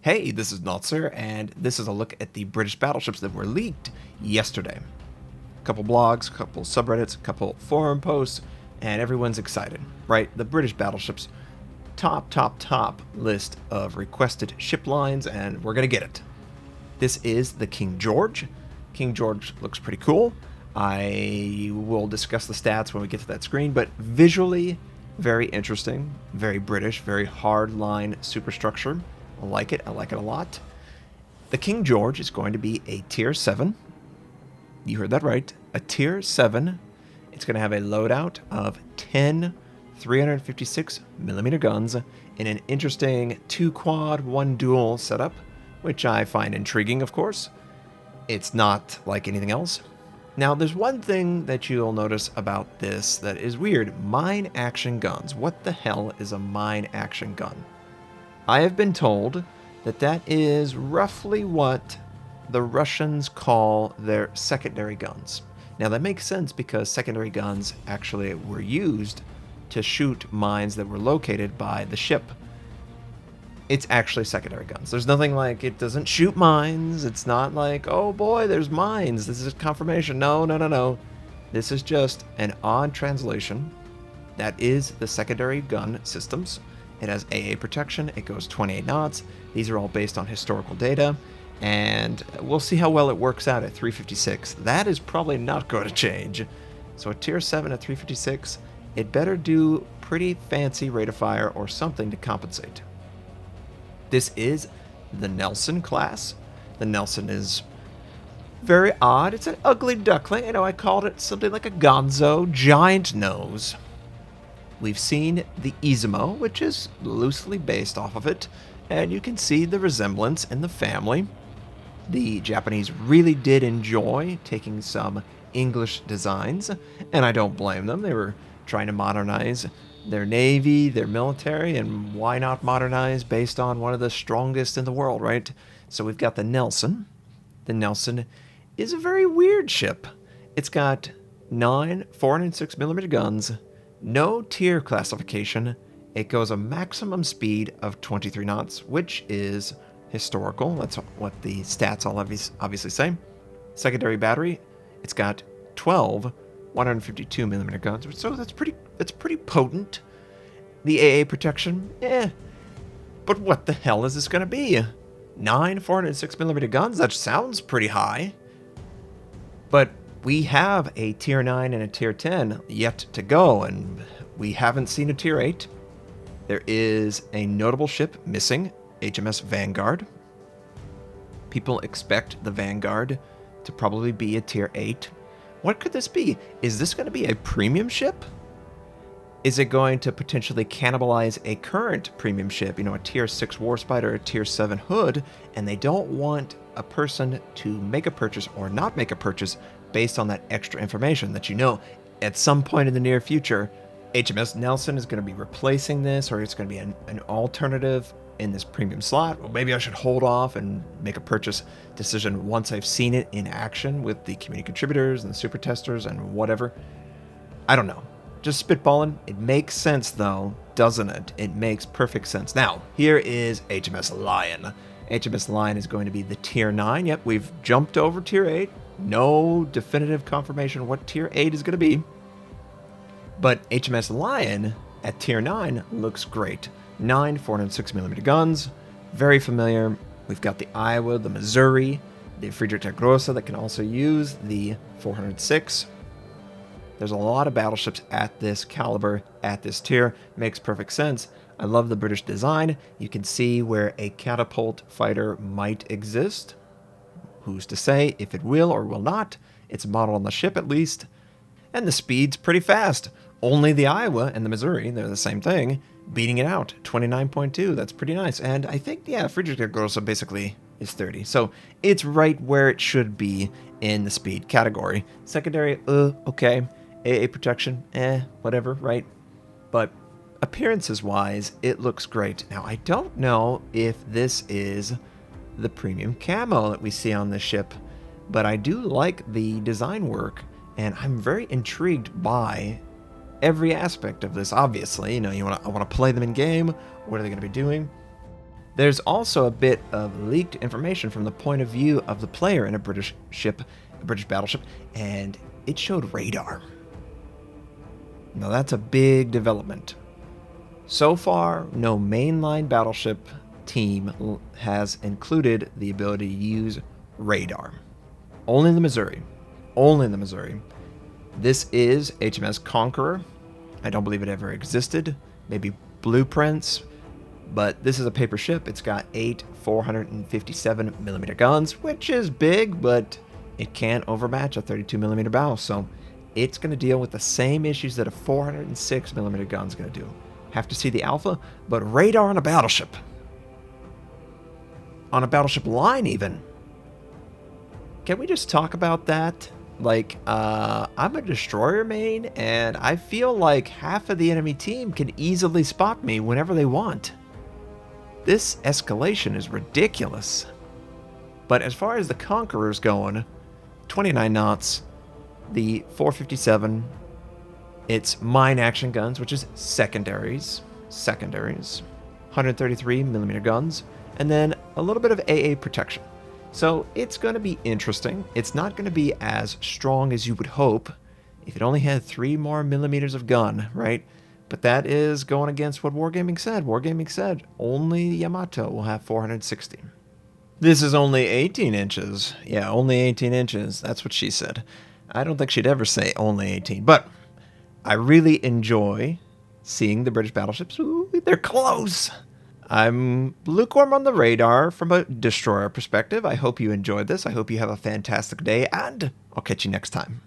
Hey, this is Notser, and this is a look at the British battleships that were leaked yesterday. A couple blogs, a couple subreddits, a couple forum posts, and everyone's excited, right? The British battleships, top list of requested ship lines, and we're gonna get it. This is the King George. King George looks pretty cool. I will discuss the stats when we get to that screen, but visually, very interesting, very British, very hard line superstructure. I like it a lot. The King George is going to be a Tier 7. You heard that right. A Tier 7. It's going to have a loadout of 10 356mm guns in an interesting 2-quad, 1-dual setup, which I find intriguing, of course. It's not like anything else. Now, there's one thing that you'll notice about this that is weird. Mine action guns. What the hell is a mine action gun? I have been told that that is roughly what the Russians call their secondary guns. Now that makes sense because secondary guns actually were used to shoot mines that were located by the ship. It's actually secondary guns. There's nothing like it doesn't shoot mines. It's not like, oh boy, there's mines. This is confirmation. No. This is just an odd translation. That is the secondary gun systems. It has AA protection, it goes 28 knots. These are all based on historical data, and we'll see how well it works out at 356. That is probably not going to change. So a Tier 7 at 356, it better do pretty fancy rate of fire or something to compensate. This is the Nelson class. The Nelson is very odd. It's an ugly duckling. I called it something like a gonzo, giant nose. We've seen the Izumo, which is loosely based off of it, and you can see the resemblance in the family. The Japanese really did enjoy taking some English designs, and I don't blame them. They were trying to modernize their navy, their military, and why not modernize based on one of the strongest in the world, right? So we've got the Nelson. The Nelson is a very weird ship. It's got 9 406mm guns, no tier classification. It goes a maximum speed of 23 knots, which is historical. That's what the stats all obviously say. Secondary battery, it's got 12 152mm guns, so that's pretty potent. The AA protection, but what the hell is this going to be? 9 406mm guns? That sounds pretty high. But we have a Tier 9 and a Tier 10 yet to go, and we haven't seen a Tier 8. There is a notable ship missing, HMS Vanguard. People expect the Vanguard to probably be a Tier 8. What could this be? Is this going to be a premium ship? Is it going to potentially cannibalize a current premium ship, a Tier 6 Warspite or a Tier 7 Hood, and they don't want a person to make a purchase or not make a purchase based on that extra information that at some point in the near future, HMS Nelson is going to be replacing this, or it's going to be an alternative in this premium slot. Well, maybe I should hold off and make a purchase decision once I've seen it in action with the community contributors and the super testers and whatever. I don't know. Just spitballing. It makes sense though, doesn't it? It makes perfect sense. Now, here is HMS Lion. HMS Lion is going to be the Tier 9. Yep, we've jumped over Tier 8. No definitive confirmation what Tier 8 is going to be. But HMS Lion at Tier 9 looks great. 9 406mm guns. Very familiar. We've got the Iowa, the Missouri, the Friedrich Grosse that can also use the 406. There's a lot of battleships at this caliber, at this tier. Makes perfect sense. I love the British design. You can see where a catapult fighter might exist. Who's to say if it will or will not? It's modeled on the ship at least. And the speed's pretty fast. Only the Iowa and the Missouri, they're the same thing, beating it out. 29.2, that's pretty nice. And I think, Friedrich Grosse basically is 30. So it's right where it should be in the speed category. Secondary, okay. AA protection, whatever, right? But appearances-wise, it looks great. Now, I don't know if this is the premium camo that we see on this ship, but I do like the design work, and I'm very intrigued by every aspect of this. Obviously, I want to play them in game. What are they going to be doing? There's also a bit of leaked information from the point of view of the player in a British battleship, and it showed radar. Now that's a big development. So far, no mainline battleship team has included the ability to use radar. Only the Missouri. Only the Missouri. This is HMS Conqueror. I don't believe it ever existed. Maybe blueprints. But this is a paper ship. It's got 8 457mm guns, which is big, but it can't overmatch a 32mm bow. So it's going to deal with the same issues that a 406mm gun is going to do. Have to see the alpha, but radar on a battleship. On a battleship line, even. Can we just talk about that? Like, I'm a destroyer main, and I feel like half of the enemy team can easily spot me whenever they want. This escalation is ridiculous. But as far as the Conqueror's going, 29 knots, the 457, it's mine action guns, which is secondaries, 133mm guns, and then a little bit of AA protection. So it's going to be interesting. It's not going to be as strong as you would hope if it only had 3 more millimeters of gun, right? But that is going against what Wargaming said. Wargaming said only Yamato will have 460. This is only 18 inches. Yeah, only 18 inches. That's what she said. I don't think she'd ever say only 18. But I really enjoy seeing the British battleships. Ooh, they're close. I'm lukewarm on the radar from a destroyer perspective. I hope you enjoyed this. I hope you have a fantastic day, and I'll catch you next time.